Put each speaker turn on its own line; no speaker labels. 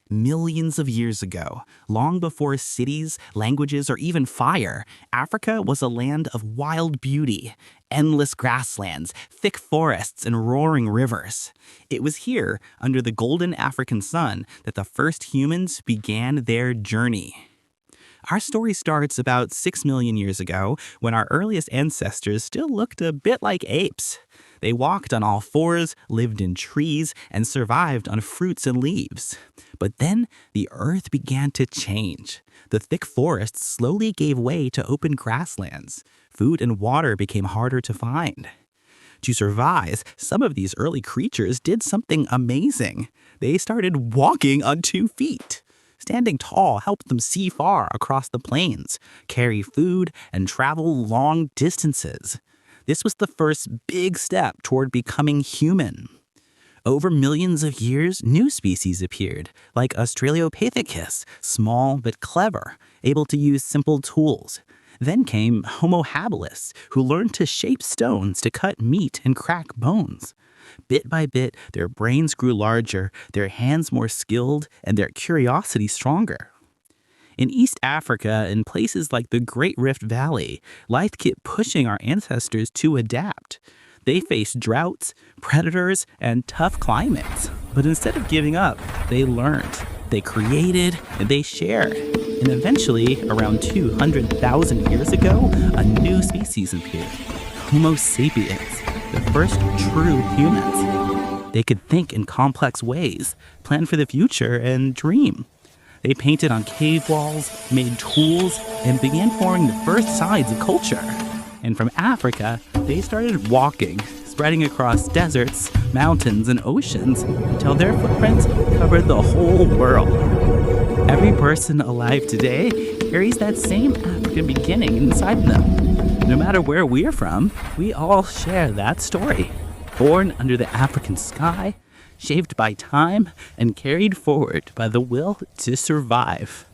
Millions of years ago, long before cities, languages, or even fire, Africa was a land of wild beauty, endless grasslands, thick forests, and roaring rivers. It was here, under the golden African sun, that the first humans began their journey. Our story starts about 6 million years ago, when our earliest ancestors still looked a bit like apes. They walked on all fours, lived in trees, and survived on fruits and leaves. But then the earth began to change. The thick forests slowly gave way to open grasslands. Food and water became harder to find. To survive, some of these early creatures did something amazing. They started walking on 2 feet. Standing tall helped them see far across the plains, carry food, and travel long distances. This was the first big step toward becoming human. Over millions of years, new species appeared, like Australopithecus, small but clever, able to use simple tools. Then came Homo habilis, who learned to shape stones to cut meat and crack bones. Bit by bit, their brains grew larger, their hands more skilled, and their curiosity stronger. In East Africa and places like the Great Rift Valley, life kept pushing our ancestors to adapt. They faced droughts, predators, and tough climates. But instead of giving up, they learned, they created, and they shared. And eventually, around 200,000 years ago, a new species appeared, Homo sapiens, the first true humans. They could think in complex ways, plan for the future, and dream. They painted on cave walls, made tools, and began forming the first signs of culture. And from Africa, they started walking, spreading across deserts, mountains, and oceans until their footprints covered the whole world. Every person alive today carries that same African beginning inside them. No matter where we're from, we all share that story. Born under the African sky, shaped by time, and carried forward by the will to survive.